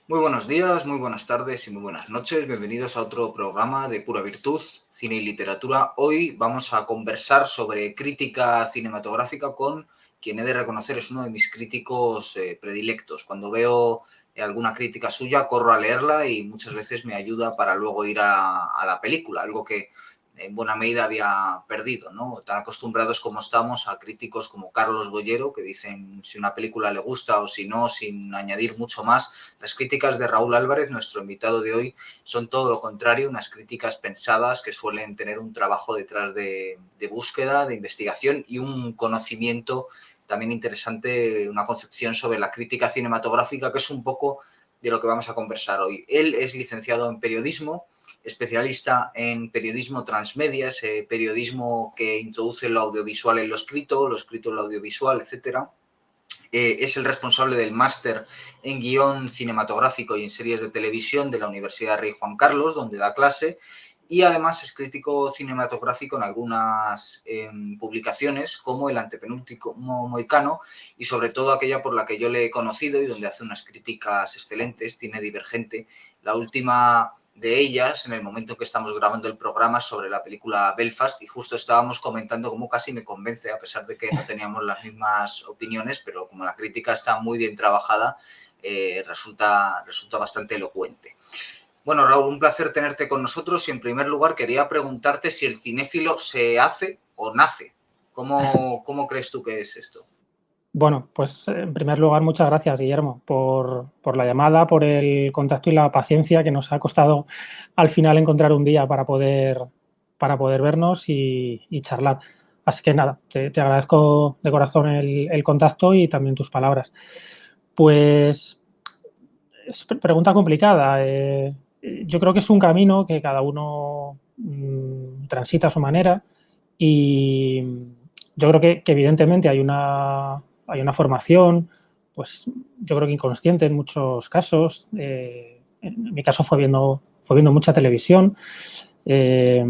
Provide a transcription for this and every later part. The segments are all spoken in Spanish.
Muy buenos días, muy buenas tardes y muy buenas noches. Bienvenidos a otro programa de Pura Virtud, Cine y Literatura. Hoy vamos a conversar sobre crítica cinematográfica con quien he de reconocer es uno de mis críticos predilectos. Cuando veo alguna crítica suya, corro a leerla y muchas veces me ayuda para luego ir a la película, algo que en buena medida había perdido, ¿no? Tan acostumbrados como estamos a críticos como Carlos Bollero, que dicen si una película le gusta o si no, sin añadir mucho más. Las críticas de Raúl Álvarez, nuestro invitado de hoy, son todo lo contrario, unas críticas pensadas que suelen tener un trabajo detrás de búsqueda, de investigación y un conocimiento también interesante, una concepción sobre la crítica cinematográfica, que es un poco de lo que vamos a conversar hoy. Él es licenciado en periodismo, especialista en periodismo transmedia, ese periodismo que introduce lo audiovisual en lo escrito en lo audiovisual, etcétera. Es el responsable del máster en guión cinematográfico y en series de televisión de la Universidad Rey Juan Carlos, donde da clase, y además es crítico cinematográfico en algunas publicaciones, como El antepenúltimo Moicano, y sobre todo aquella por la que yo le he conocido y donde hace unas críticas excelentes, Cine Divergente. La última de ellas, en el momento que estamos grabando el programa, sobre la película Belfast, y justo estábamos comentando cómo casi me convence, a pesar de que no teníamos las mismas opiniones, pero como la crítica está muy bien trabajada, resulta bastante elocuente. Bueno, Raúl, un placer tenerte con nosotros y en primer lugar quería preguntarte si el cinéfilo se hace o nace. ¿Cómo crees tú que es esto? Bueno, pues en primer lugar, muchas gracias, Guillermo, por la llamada, por el contacto y la paciencia que nos ha costado al final encontrar un día para poder vernos y charlar. Así que nada, te agradezco de corazón el contacto y también tus palabras. Pues es pregunta complicada. Yo creo que es un camino que cada uno transita a su manera y yo creo que evidentemente hay una formación, pues yo creo que inconsciente en muchos casos. En mi caso fue viendo mucha televisión. Eh,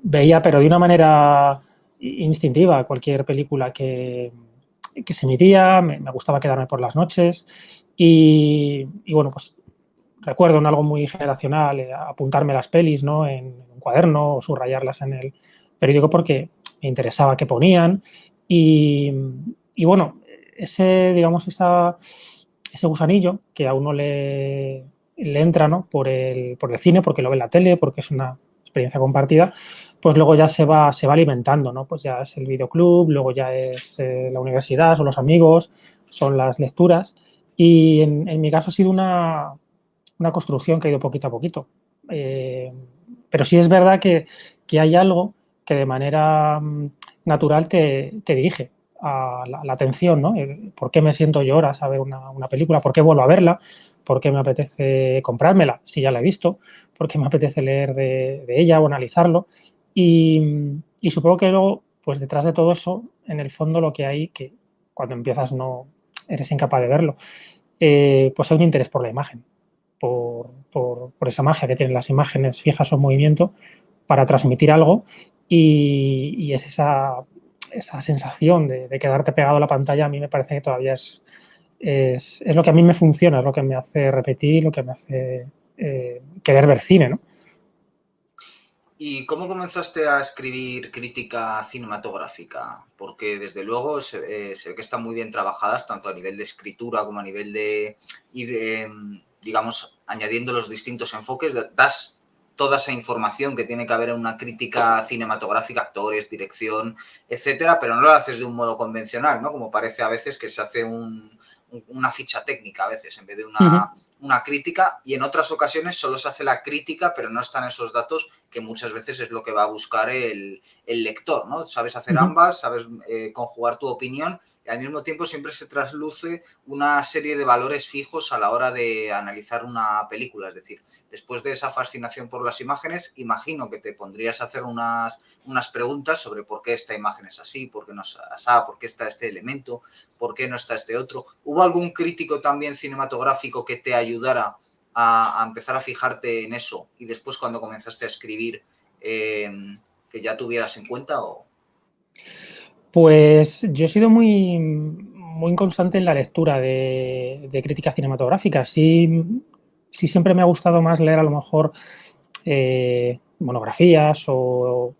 Veía, pero de una manera instintiva, cualquier película que se emitía. Me gustaba quedarme por las noches y bueno, pues recuerdo en algo muy generacional apuntarme las pelis, ¿no? En un cuaderno o subrayarlas en el periódico porque me interesaba qué ponían y, y bueno, digamos, ese gusanillo que a uno le entra, ¿no? Por el cine, porque lo ve en la tele, porque es una experiencia compartida, pues luego ya se va alimentando, ¿no? Pues ya es el videoclub, luego ya es la universidad, son los amigos, son las lecturas y en mi caso ha sido una construcción que ha ido poquito a poquito. Eh, pero sí es verdad que hay algo que de manera natural te dirige a la atención, ¿no? ¿Por qué me siento yo horas a ver una película? ¿Por qué vuelvo a verla? ¿Por qué me apetece comprármela si ya la he visto? ¿Por qué me apetece leer de ella o analizarlo? Y supongo que luego, pues detrás de todo eso, en el fondo lo que hay, que cuando empiezas no eres incapaz de verlo, pues hay un interés por la imagen, por esa magia que tienen las imágenes fijas o en movimiento para transmitir algo y es esa sensación de quedarte pegado a la pantalla a mí me parece que todavía es lo que a mí me funciona, es lo que me hace repetir, lo que me hace querer ver cine, ¿no? ¿Y cómo comenzaste a escribir crítica cinematográfica? Porque desde luego se ve que están muy bien trabajadas, tanto a nivel de escritura como a nivel de ir, digamos, añadiendo los distintos enfoques. Das toda esa información que tiene que haber en una crítica cinematográfica, actores, dirección, etcétera, pero no lo haces de un modo convencional, ¿no? Como parece a veces que se hace una ficha técnica a veces en vez de Uh -huh. una crítica, y en otras ocasiones solo se hace la crítica pero no están esos datos que muchas veces es lo que va a buscar el lector, ¿no? Sabes hacer Uh -huh. ambas, sabes conjugar tu opinión y al mismo tiempo siempre se trasluce una serie de valores fijos a la hora de analizar una película, es decir, después de esa fascinación por las imágenes, imagino que te pondrías a hacer unas preguntas sobre por qué esta imagen es así, por qué no es así, por qué está este elemento, por qué no está este otro. ¿Hubo algún crítico también cinematográfico que te ayudara a empezar a fijarte en eso y después cuando comenzaste a escribir que ya tuvieras en cuenta? O... Pues yo he sido muy, muy inconstante en la lectura de crítica cinematográfica. Sí, sí siempre me ha gustado más leer a lo mejor monografías o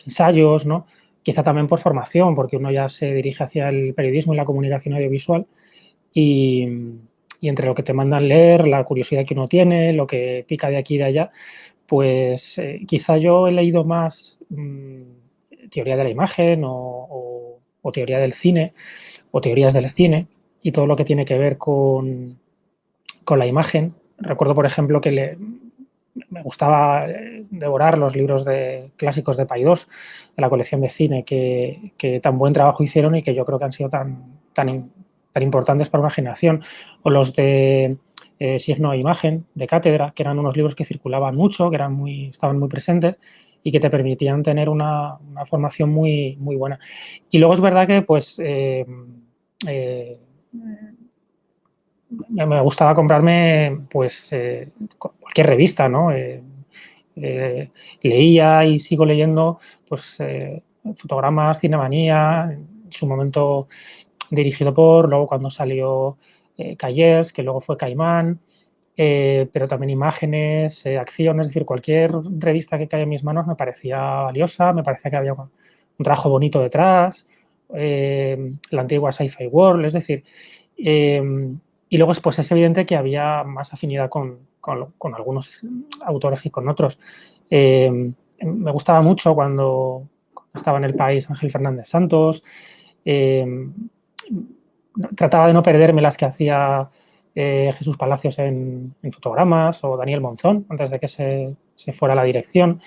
ensayos, ¿no? Quizá también por formación, porque uno ya se dirige hacia el periodismo y la comunicación audiovisual y, y entre lo que te mandan leer, la curiosidad que uno tiene, lo que pica de aquí y de allá, pues quizá yo he leído más teoría de la imagen o teoría del cine o teorías del cine y todo lo que tiene que ver con la imagen. Recuerdo, por ejemplo, que me gustaba devorar los libros clásicos de Paidós, de la colección de cine, que tan buen trabajo hicieron y que yo creo que han sido tan importantes para una generación. O los de Signo e Imagen, de Cátedra, que eran unos libros que circulaban mucho, que estaban muy presentes y que te permitían tener una formación muy buena. Y luego es verdad que pues eh, me gustaba comprarme pues cualquier revista, ¿no? Eh, Leía y sigo leyendo pues Fotogramas, Cinemanía, en su momento dirigido luego cuando salió Callers, que luego fue Caimán, pero también Imágenes, Acción, es decir, cualquier revista que caiga en mis manos me parecía valiosa, me parecía que había un trabajo bonito detrás, la antigua Sci-Fi World, es decir, y luego pues, es evidente que había más afinidad con algunos autores que con otros. Me gustaba mucho cuando estaba en El País Ángel Fernández Santos, trataba de no perderme las que hacía Jesús Palacios en Fotogramas o Daniel Monzón antes de que se fuera a la dirección.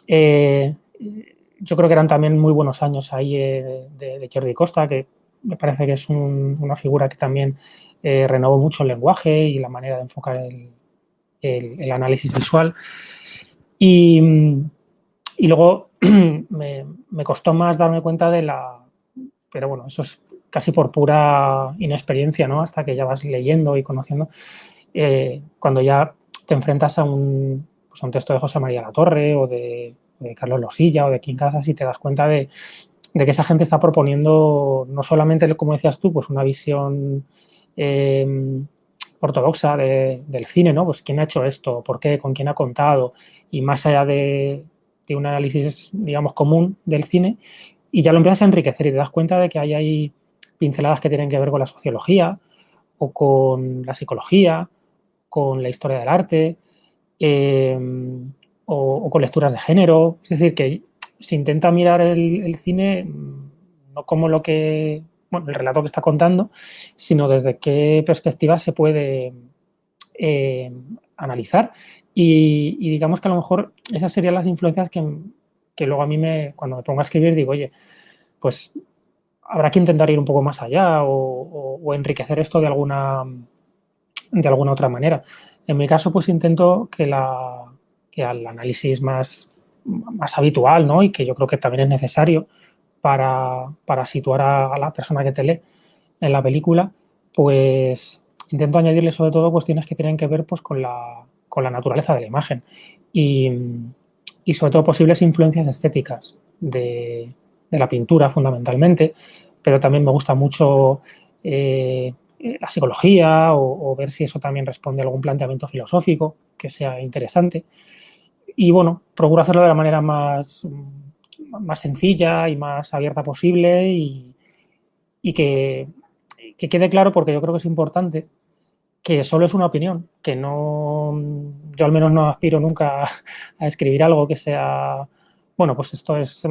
Yo creo que eran también muy buenos años ahí de Jordi Costa, que me parece que es una figura que también renovó mucho el lenguaje y la manera de enfocar el análisis visual. Y luego me costó más darme cuenta pero bueno, eso es casi por pura inexperiencia, ¿no? Hasta que ya vas leyendo y conociendo, cuando ya te enfrentas pues a un texto de José María Latorre o de Carlos Losilla o de Quim Casas y te das cuenta de que esa gente está proponiendo no solamente, como decías tú, pues una visión ortodoxa del cine, ¿no? Pues quién ha hecho esto, por qué, con quién ha contado, y más allá de un análisis, digamos, común del cine, y ya lo empiezas a enriquecer y te das cuenta de que hay pinceladas que tienen que ver con la sociología o con la psicología, con la historia del arte eh, o con lecturas de género. Es decir, que se intenta mirar el cine no como el relato que está contando, sino desde qué perspectiva se puede eh, analizar. Y digamos que a lo mejor esas serían las influencias que luego a mí cuando me pongo a escribir digo, oye, pues habrá que intentar ir un poco más allá o enriquecer esto de alguna otra manera. En mi caso, pues intento que al análisis más habitual, ¿no? Y que yo creo que también es necesario para situar a la persona que te lee en la película, pues intento añadirle sobre todo cuestiones que tienen que ver pues, con la naturaleza de la imagen y, y sobre todo posibles influencias estéticas de la pintura fundamentalmente, pero también me gusta mucho la psicología o ver si eso también responde a algún planteamiento filosófico que sea interesante. Y bueno, procuro hacerlo de la manera más sencilla y más abierta posible y que quede claro, porque yo creo que es importante, que solo es una opinión, que no, yo al menos no aspiro nunca a escribir algo que sea, bueno, pues esto es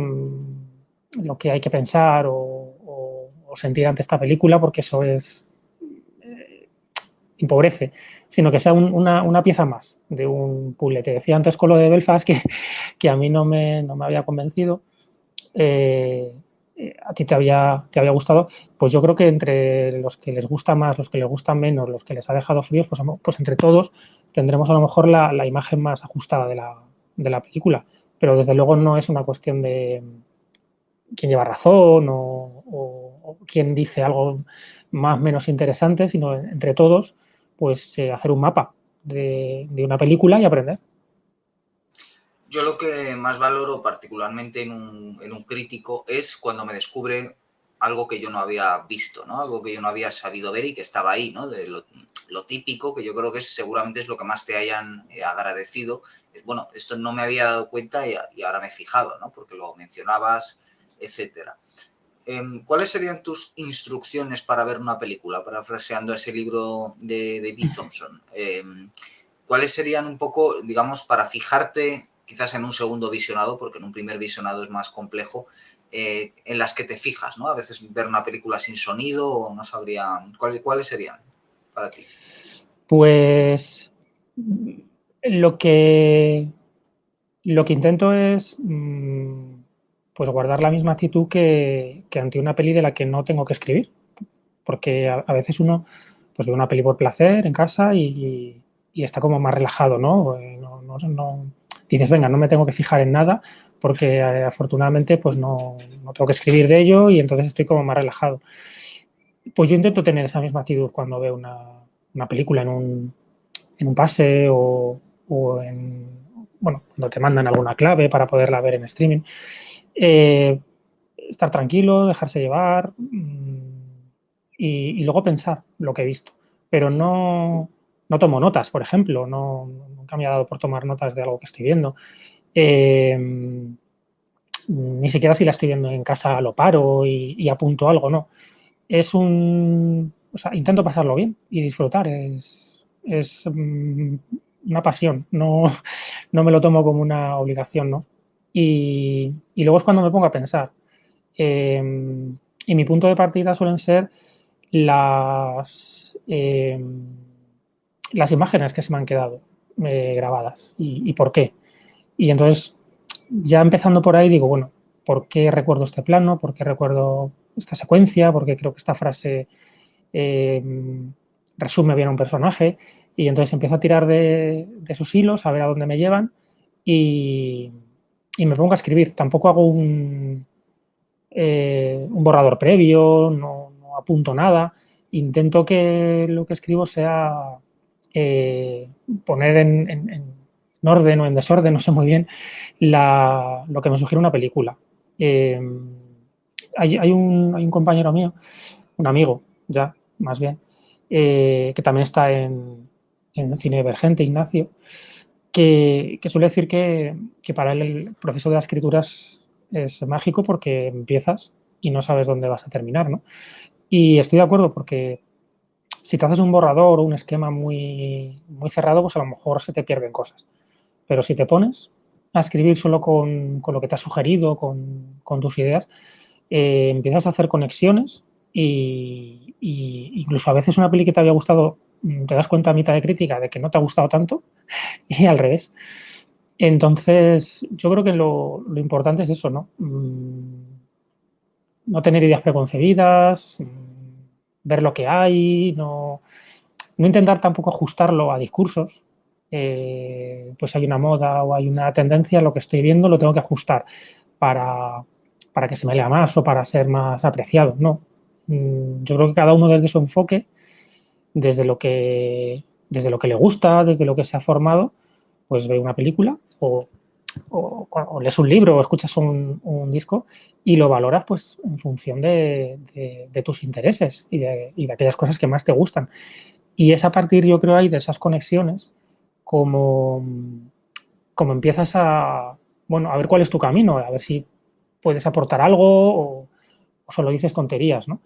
lo que hay que pensar o sentir ante esta película, porque eso empobrece, sino que sea una pieza más de un puzzle. Te decía antes con lo de Belfast que a mí no me había convencido. Eh, a ti te había gustado, pues yo creo que entre los que les gusta más, los que les gustan menos, los que les ha dejado fríos, pues entre todos tendremos a lo mejor la imagen más ajustada de la película. Pero desde luego no es una cuestión de quién lleva razón o quién dice algo más o menos interesante, sino entre todos, pues hacer un mapa de una película y aprender. Yo lo que más valoro particularmente en un crítico es cuando me descubre algo que yo no había visto, ¿no? Algo que yo no había sabido ver y que estaba ahí, ¿no? De lo típico, que yo creo que seguramente es lo que más te hayan agradecido. Es, bueno, esto no me había dado cuenta y ahora me he fijado, ¿no? Porque lo mencionabas, etcétera. ¿Cuáles serían tus instrucciones para ver una película, parafraseando ese libro de David Thompson? ¿Cuáles serían un poco, digamos, para fijarte quizás en un segundo visionado, porque en un primer visionado es más complejo, en las que te fijas, ¿no? A veces ver una película sin sonido o no sabría... ¿Cuáles serían para ti? Pues lo que, lo que intento es pues guardar la misma actitud que ante una peli de la que no tengo que escribir, porque a veces uno pues ve una peli por placer en casa y está como más relajado, ¿no? Dices, venga, no me tengo que fijar en nada porque afortunadamente pues no tengo que escribir de ello y entonces estoy como más relajado. Pues yo intento tener esa misma actitud cuando veo una película en un pase o en, bueno, cuando te mandan alguna clave para poderla ver en streaming. Eh, Estar tranquilo, dejarse llevar y luego pensar lo que he visto. Pero no tomo notas, por ejemplo, nunca me ha dado por tomar notas de algo que estoy viendo. Ni siquiera si la estoy viendo en casa lo paro y apunto algo, no. O sea, intento pasarlo bien y disfrutar. Es una pasión, no me lo tomo como una obligación, ¿no? Y luego es cuando me pongo a pensar. Eh, y mi punto de partida suelen ser las, eh, las imágenes que se me han quedado grabadas y por qué. Y entonces, ya empezando por ahí, digo, bueno, ¿por qué recuerdo este plano? ¿Por qué recuerdo esta secuencia? ¿Por qué creo que esta frase eh, resume bien a un personaje? Y entonces empiezo a tirar de sus hilos, a ver a dónde me llevan y, y me pongo a escribir. Tampoco hago un borrador previo, no apunto nada. Intento que lo que escribo sea eh, poner en orden o en desorden, no sé muy bien, lo que me sugiere una película. Eh, hay un compañero mío, un amigo ya, más bien, que también está en Cine Divergente, Ignacio, que suele decir que para él el proceso de la escritura es mágico porque empiezas y no sabes dónde vas a terminar, ¿no? Y estoy de acuerdo porque si te haces un borrador o un esquema muy cerrado, pues a lo mejor se te pierden cosas. Pero si te pones a escribir solo con lo que te has sugerido, con tus ideas, empiezas a hacer conexiones y incluso a veces una peli que te había gustado, te das cuenta a mitad de crítica de que no te ha gustado tanto y al revés. Entonces, yo creo que lo importante es eso, ¿no? No tener ideas preconcebidas, ver lo que hay, no intentar tampoco ajustarlo a discursos. Pues hay una moda o hay una tendencia, lo que estoy viendo lo tengo que ajustar para, para que se me lea más o para ser más apreciado. No. Yo creo que cada uno desde su enfoque, desde lo que le gusta, desde lo que se ha formado, pues ve una película o lees un libro o escuchas un disco y lo valoras pues en función de tus intereses y de aquellas cosas que más te gustan. Y es a partir, yo creo, ahí de esas conexiones como, como empiezas bueno, a ver cuál es tu camino, a ver si puedes aportar algo o solo dices tonterías, ¿no?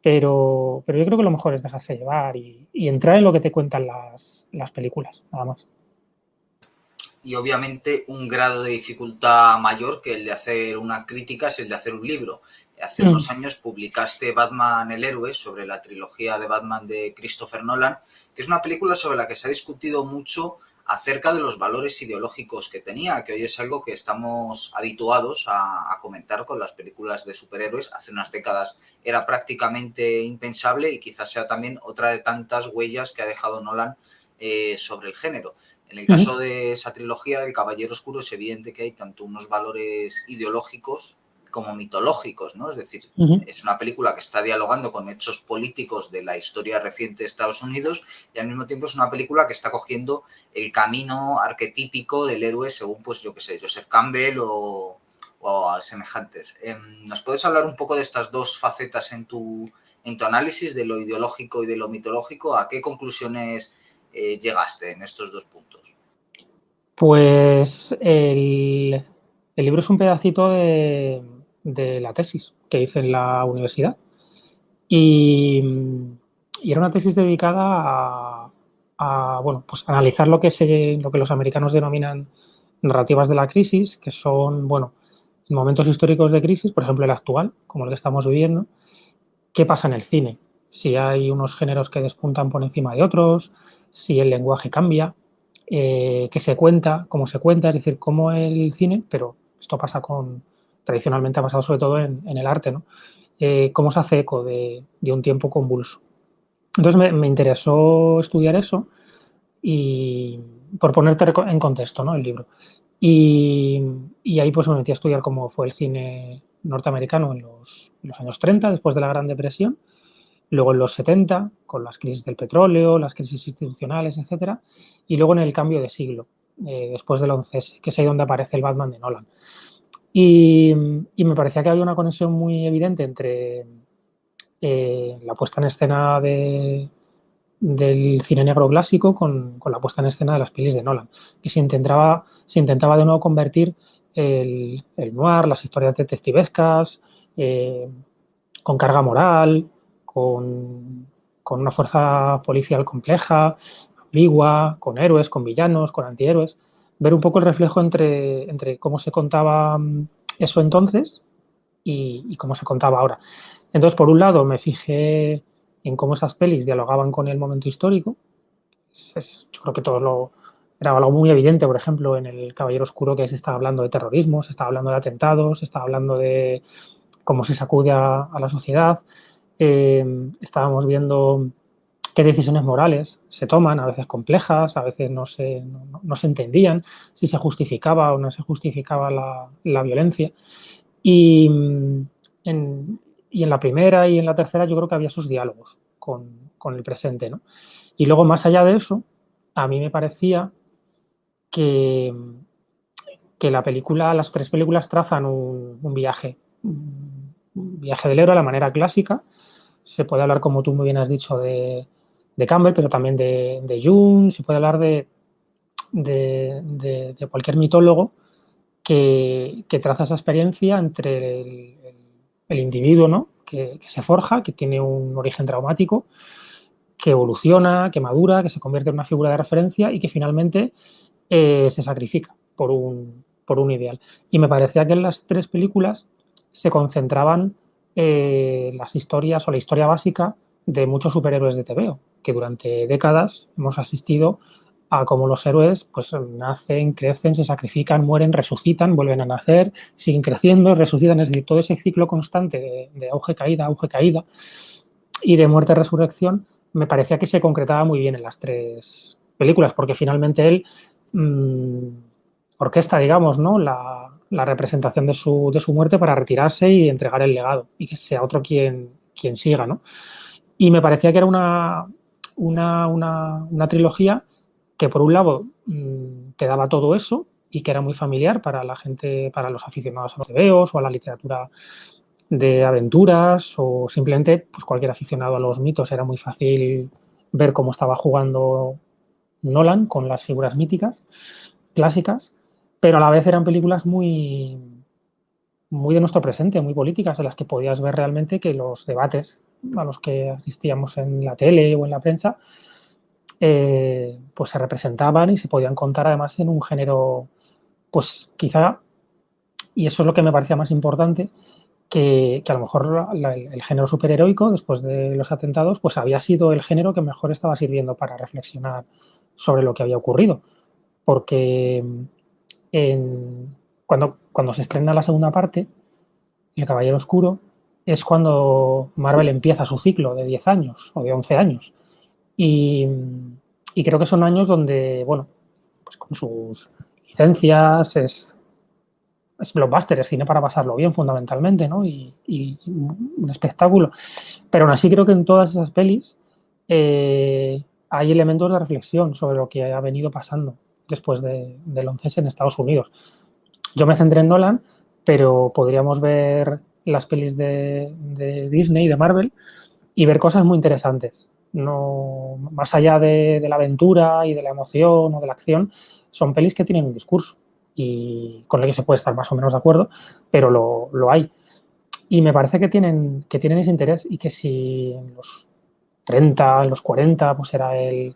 Pero yo creo que lo mejor es dejarse llevar y entrar en lo que te cuentan las películas, nada más. Y obviamente un grado de dificultad mayor que el de hacer una crítica es el de hacer un libro. Hace Mm. unos años publicaste Batman el héroe, sobre la trilogía de Batman de Christopher Nolan, que es una película sobre la que se ha discutido mucho acerca de los valores ideológicos que tenía, que hoy es algo que estamos habituados a comentar con las películas de superhéroes. Hace unas décadas era prácticamente impensable y quizás sea también otra de tantas huellas que ha dejado Nolan sobre el género. En el Ujú. caso de esa trilogía, El Caballero Oscuro, es evidente que hay tanto unos valores ideológicos como mitológicos, ¿no? Es decir, Ujú. es una película que está dialogando con hechos políticos de la historia reciente de Estados Unidos y al mismo tiempo es una película que está cogiendo el camino arquetípico del héroe según, pues yo qué sé, Joseph Campbell o a semejantes. ¿Nos puedes hablar un poco de estas dos facetas en tu análisis, de lo ideológico y de lo mitológico? ¿A qué conclusiones llegaste en estos dos puntos? Pues el libro es un pedacito de la tesis que hice en la universidad. Y, y era una tesis dedicada bueno, pues analizar lo que los americanos denominan narrativas de la crisis, que son, bueno, en momentos históricos de crisis, por ejemplo el actual, como el que estamos viviendo, qué pasa en el cine, si hay unos géneros que despuntan por encima de otros, si el lenguaje cambia, qué se cuenta, cómo se cuenta, es decir, cómo el cine, pero esto pasa tradicionalmente ha pasado sobre todo en el arte, ¿no? Cómo se hace eco de un tiempo convulso. Entonces me interesó estudiar eso y por ponerte en contexto, ¿no? El libro. Y, y ahí pues me metí a estudiar cómo fue el cine norteamericano en los años 30, después de la Gran Depresión, luego en los 70, con las crisis del petróleo, las crisis institucionales, etcétera, y luego en el cambio de siglo, después del 11S, que es ahí donde aparece el Batman de Nolan. Y me parecía que había una conexión muy evidente entre la puesta en escena del cine negro clásico con la puesta en escena de las pelis de Nolan, que se intentaba de nuevo convertir el noir, las historias detectivescas, con carga moral, con una fuerza policial compleja, ambigua, con héroes, con villanos, con antihéroes, ver un poco el reflejo entre cómo se contaba eso entonces y cómo se contaba ahora. Entonces, por un lado, me fijé en cómo esas pelis dialogaban con el momento histórico. Yo creo que era algo muy evidente, por ejemplo, en El Caballero Oscuro, que se estaba hablando de terrorismo, se estaba hablando de atentados, se estaba hablando de cómo se sacude a la sociedad. Estábamos viendo qué decisiones morales se toman, a veces complejas, a veces no se entendían, si se justificaba o no se justificaba la violencia. Y en, y en la primera y en la tercera yo creo que había sus diálogos con el presente, ¿no? Y luego, más allá de eso, a mí me parecía que, que las tres películas trazan un viaje del héroe a la manera clásica. Se puede hablar, como tú muy bien has dicho, de Campbell, pero también de Jung, se puede hablar de cualquier mitólogo que traza esa experiencia entre el individuo, ¿no? Que se forja, que tiene un origen traumático, que evoluciona, que madura, que se convierte en una figura de referencia y que finalmente se sacrifica por un ideal. Y me parecía que en las tres películas se concentraban las historias o la historia básica de muchos superhéroes de TVO, que durante décadas hemos asistido a cómo los héroes pues nacen, crecen, se sacrifican, mueren, resucitan, vuelven a nacer, siguen creciendo, resucitan, es decir, todo ese ciclo constante de auge, caída y de muerte, resurrección, me parecía que se concretaba muy bien en las tres películas, porque finalmente él mmm, orquesta, digamos, ¿no? la representación de su muerte para retirarse y entregar el legado, y que sea otro quien siga, ¿no? Y me parecía que era una trilogía que, por un lado, te daba todo eso y que era muy familiar para la gente, para los aficionados a los tebeos o a la literatura de aventuras o simplemente pues cualquier aficionado a los mitos. Era muy fácil ver cómo estaba jugando Nolan con las figuras míticas, clásicas, pero a la vez eran películas muy de nuestro presente, muy políticas, en las que podías ver realmente que los debates a los que asistíamos en la tele o en la prensa pues se representaban y se podían contar además en un género, pues quizá, y eso es lo que me parecía más importante, que a lo mejor el género superheroico, después de los atentados, pues había sido el género que mejor estaba sirviendo para reflexionar sobre lo que había ocurrido. Porque cuando se estrena la segunda parte, El Caballero Oscuro, es cuando Marvel empieza su ciclo de 10 años o de 11 años. Y, y creo que son años donde, bueno, pues con sus licencias es blockbuster, es cine para pasarlo bien fundamentalmente, ¿no? Y un espectáculo. Pero aún así creo que en todas esas pelis hay elementos de reflexión sobre lo que ha venido pasando después del 11S en Estados Unidos. Yo me centré en Nolan pero podríamos ver las pelis de Disney, de Marvel, y ver cosas muy interesantes. No, más allá de la aventura y de la emoción o de la acción, son pelis que tienen un discurso y con el que se puede estar más o menos de acuerdo, pero lo hay. Y me parece que tienen ese interés y que si en los 30, en los 40, pues era el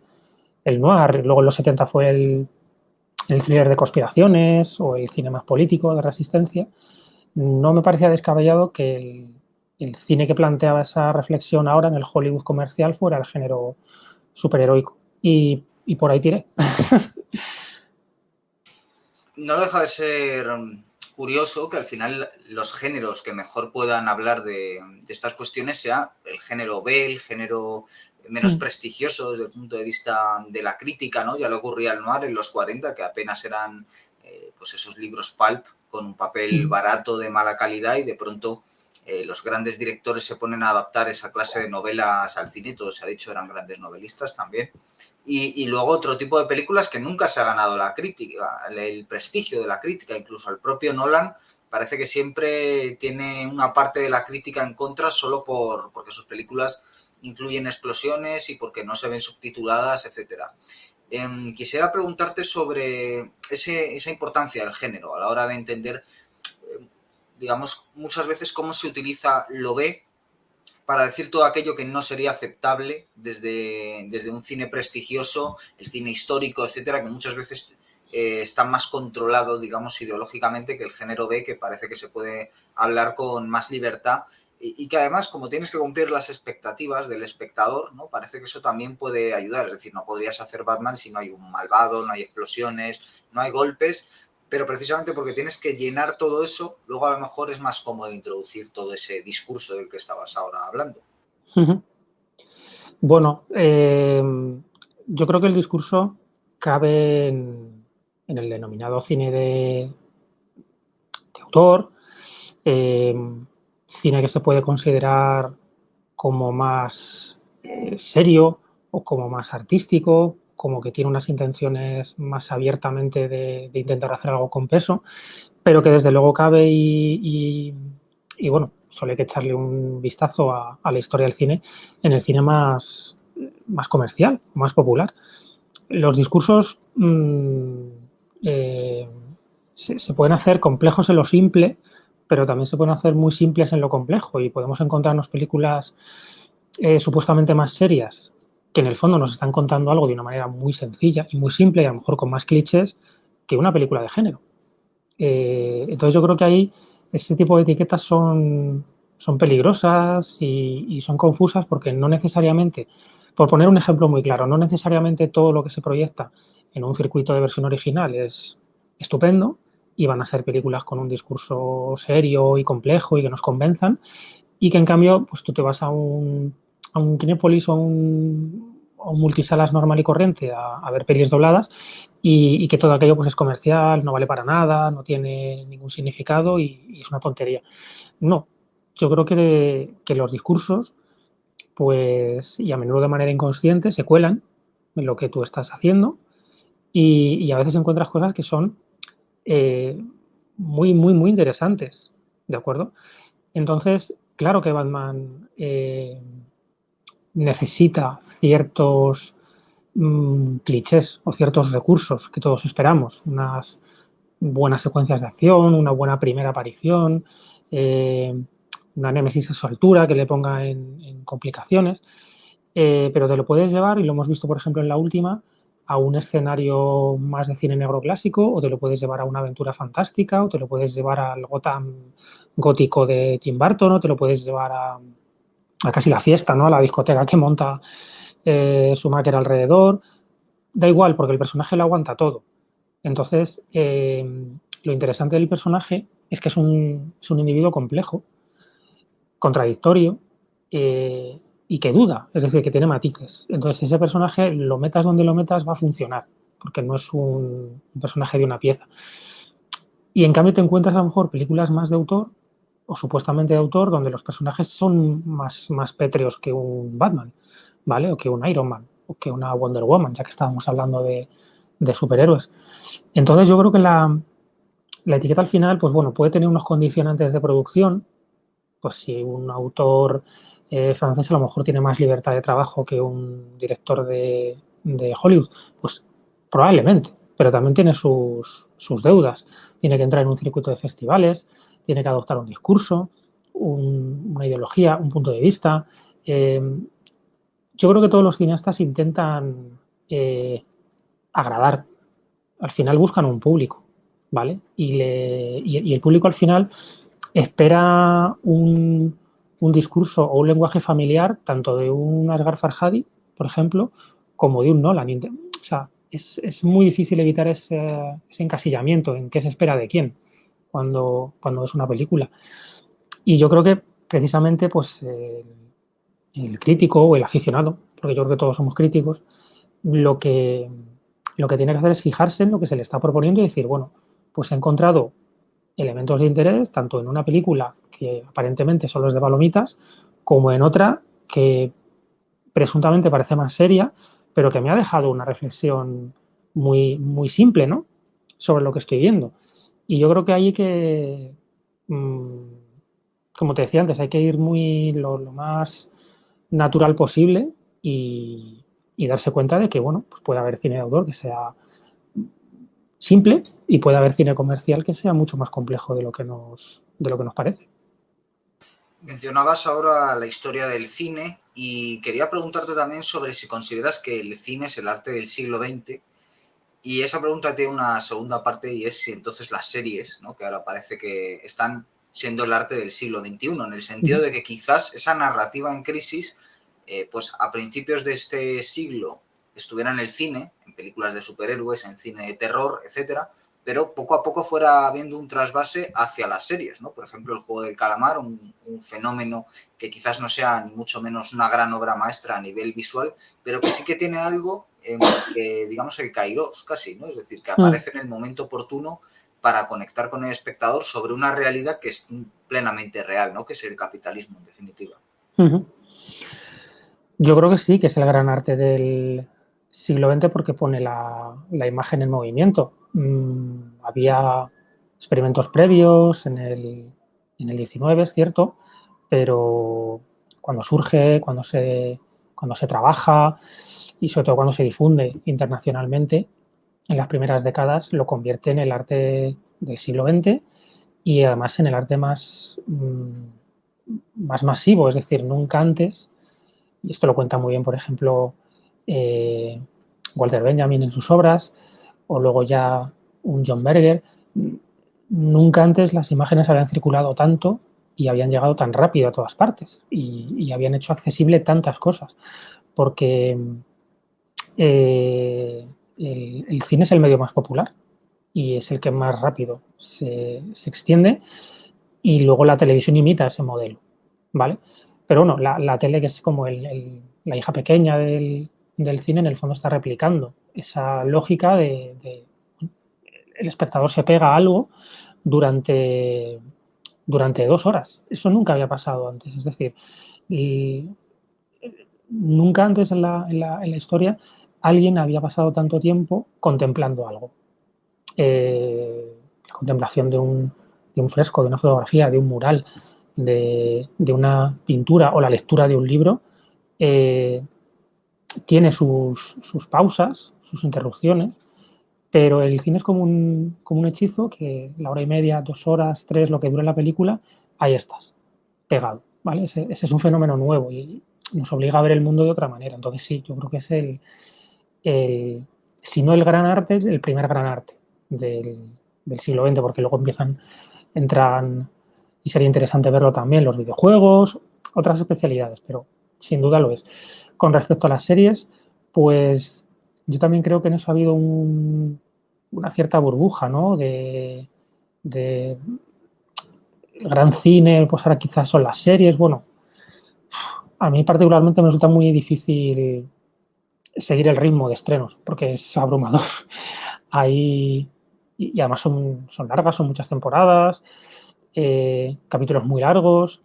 noir, luego en los 70 fue el thriller de conspiraciones o el cine más político de resistencia, no me parecía descabellado que el cine que planteaba esa reflexión ahora en el Hollywood comercial fuera el género superheroico. Y por ahí tiré. No deja de ser curioso que al final los géneros que mejor puedan hablar de estas cuestiones sea el género B, el género menos prestigioso desde el punto de vista de la crítica, ¿no? Ya le ocurría al noir en los 40, que apenas eran pues esos libros pulp con un papel barato de mala calidad y de pronto los grandes directores se ponen a adaptar esa clase de novelas al cine, todo se ha dicho, eran grandes novelistas también. Y luego otro tipo de películas que nunca se ha ganado la crítica, el prestigio de la crítica, incluso el propio Nolan parece que siempre tiene una parte de la crítica en contra solo porque sus películas incluyen explosiones y porque no se ven subtituladas, etcétera. Quisiera preguntarte sobre esa importancia del género a la hora de entender, digamos, muchas veces cómo se utiliza lo B para decir todo aquello que no sería aceptable desde un cine prestigioso, el cine histórico, etcétera, que muchas veces está más controlado, digamos, ideológicamente que el género B, que parece que se puede hablar con más libertad y que además, como tienes que cumplir las expectativas del espectador, ¿no? Parece que eso también puede ayudar. Es decir, no podrías hacer Batman si no hay un malvado, no hay explosiones, no hay golpes, pero precisamente porque tienes que llenar todo eso, luego a lo mejor es más cómodo introducir todo ese discurso del que estabas ahora hablando. Bueno, yo creo que el discurso cabe en el denominado cine de autor, eh, cine que se puede considerar como más serio o como más artístico, como que tiene unas intenciones más abiertamente de intentar hacer algo con peso, pero que desde luego cabe y bueno, solo hay que echarle un vistazo a la historia del cine en el cine más comercial, más popular. Los discursos se pueden hacer complejos en lo simple, pero también se pueden hacer muy simples en lo complejo y podemos encontrarnos películas supuestamente más serias que en el fondo nos están contando algo de una manera muy sencilla y muy simple y a lo mejor con más clichés que una película de género. Entonces yo creo que ahí ese tipo de etiquetas son peligrosas y son confusas porque no necesariamente, por poner un ejemplo muy claro, no necesariamente todo lo que se proyecta en un circuito de versión original es estupendo y van a ser películas con un discurso serio y complejo y que nos convenzan y que en cambio pues tú te vas a un Kinépolis o a un multisalas normal y corriente a ver pelis dobladas y que todo aquello pues es comercial, no vale para nada, no tiene ningún significado y es una tontería. No, yo creo que los discursos, pues, y a menudo de manera inconsciente, se cuelan en lo que tú estás haciendo y a veces encuentras cosas que son eh, muy, muy, muy interesantes, ¿de acuerdo? Entonces, claro que Batman necesita ciertos clichés o ciertos recursos que todos esperamos, unas buenas secuencias de acción, una buena primera aparición, eh, una némesis a su altura que le ponga en complicaciones, pero te lo puedes llevar, y lo hemos visto por ejemplo en la última, a un escenario más de cine negro clásico, o te lo puedes llevar a una aventura fantástica, o te lo puedes llevar al Gotham gótico de Tim Burton, o te lo puedes llevar a casi la fiesta, ¿no? A la discoteca que monta Schumacher alrededor. Da igual, porque el personaje lo aguanta todo. Entonces, lo interesante del personaje es que es un individuo complejo, contradictorio y que duda, es decir, que tiene matices. Entonces, ese personaje, lo metas donde lo metas, va a funcionar, porque no es un personaje de una pieza. Y en cambio te encuentras a lo mejor películas más de autor o supuestamente de autor donde los personajes son más pétreos que un Batman, ¿vale? O que un Iron Man o que una Wonder Woman, ya que estábamos hablando de superhéroes. Entonces yo creo que La etiqueta al final, pues bueno, puede tener unos condicionantes de producción, pues si un autor francés a lo mejor tiene más libertad de trabajo que un director de Hollywood, pues probablemente, pero también tiene sus deudas. Tiene que entrar en un circuito de festivales, tiene que adoptar un discurso, una ideología, un punto de vista. Eh, yo creo que todos los cineastas intentan agradar. Al final buscan un público, ¿vale? Y el público al final espera un discurso o un lenguaje familiar tanto de un Asghar Farhadi, por ejemplo, como de un Nolan. O sea, es muy difícil evitar ese encasillamiento en qué se espera de quién cuando es una película. Y yo creo que precisamente pues, el crítico o el aficionado, porque yo creo que todos somos críticos, lo que, lo que tiene que hacer es fijarse en lo que se le está proponiendo y decir, bueno, pues he encontrado elementos de interés tanto en una película que aparentemente son los de palomitas, como en otra que presuntamente parece más seria, pero que me ha dejado una reflexión muy, muy simple, ¿no? Sobre lo que estoy viendo. Y yo creo que hay que, como te decía antes, hay que ir muy lo más natural posible y darse cuenta de que, bueno, pues puede haber cine de autor que sea simple y puede haber cine comercial que sea mucho más complejo de lo que nos parece. Mencionabas ahora la historia del cine y quería preguntarte también sobre si consideras que el cine es el arte del siglo XX. Y esa pregunta tiene una segunda parte y es si entonces las series, ¿no? Que ahora parece que están siendo el arte del siglo XXI, en el sentido de que quizás esa narrativa en crisis, pues a principios de este siglo estuviera en el cine, en películas de superhéroes, en cine de terror, etcétera, pero poco a poco fuera habiendo un trasvase hacia las series, ¿no? Por ejemplo, el juego del calamar, un fenómeno que quizás no sea ni mucho menos una gran obra maestra a nivel visual, pero que sí que tiene algo digamos, el kairos casi, ¿no? Es decir, que aparece en el momento oportuno para conectar con el espectador sobre una realidad que es plenamente real, ¿no? Que es el capitalismo, en definitiva. Yo creo que sí, que es el gran arte del siglo XX porque pone la imagen en movimiento. Había experimentos previos en el 19, es cierto, pero cuando surge, cuando se trabaja y sobre todo cuando se difunde internacionalmente, en las primeras décadas lo convierte en el arte del siglo XX y además en el arte más masivo, es decir, nunca antes, y esto lo cuenta muy bien, por ejemplo, eh, Walter Benjamin en sus obras, o luego ya un John Berger, nunca antes las imágenes habían circulado tanto y habían llegado tan rápido a todas partes y habían hecho accesible tantas cosas, porque el cine es el medio más popular y es el que más rápido se extiende y luego la televisión imita ese modelo, ¿vale? Pero bueno, la tele, que es como la hija pequeña del cine, en el fondo está replicando esa lógica de el espectador se pega a algo durante, durante 2 horas. Eso nunca había pasado antes. Es decir, y nunca antes en la historia alguien había pasado tanto tiempo contemplando algo. La contemplación de un fresco, de una fotografía, de un mural, de una pintura o la lectura de un libro, eh, tiene sus pausas, sus interrupciones, pero el cine es como un hechizo que la hora y media, 2 horas, tres, lo que dure la película, ahí estás, pegado, ¿vale? Ese es un fenómeno nuevo y nos obliga a ver el mundo de otra manera. Entonces sí, yo creo que es el si no el gran arte, el primer gran arte del siglo XX, porque luego entran, y sería interesante verlo también, los videojuegos, otras especialidades, pero sin duda lo es. Con respecto a las series, pues yo también creo que en eso ha habido una cierta burbuja, ¿no? De el gran cine, pues ahora quizás son las series. Bueno, a mí particularmente me resulta muy difícil seguir el ritmo de estrenos, porque es abrumador. Hay, y además son largas, son muchas temporadas, capítulos muy largos,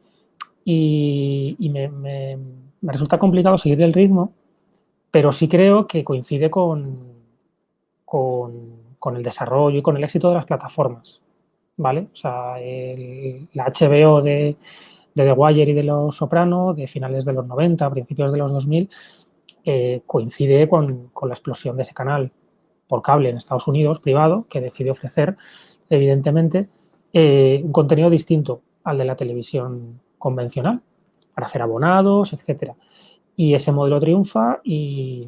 y me resulta complicado seguir el ritmo, pero sí creo que coincide con el desarrollo y con el éxito de las plataformas. ¿vale? O sea, la HBO de The Wire y de Los Soprano, de finales de los 90, principios de los 2000, coincide con la explosión de ese canal por cable en Estados Unidos, privado, que decide ofrecer, evidentemente, un contenido distinto al de la televisión convencional, para hacer abonados, etcétera. Y ese modelo triunfa y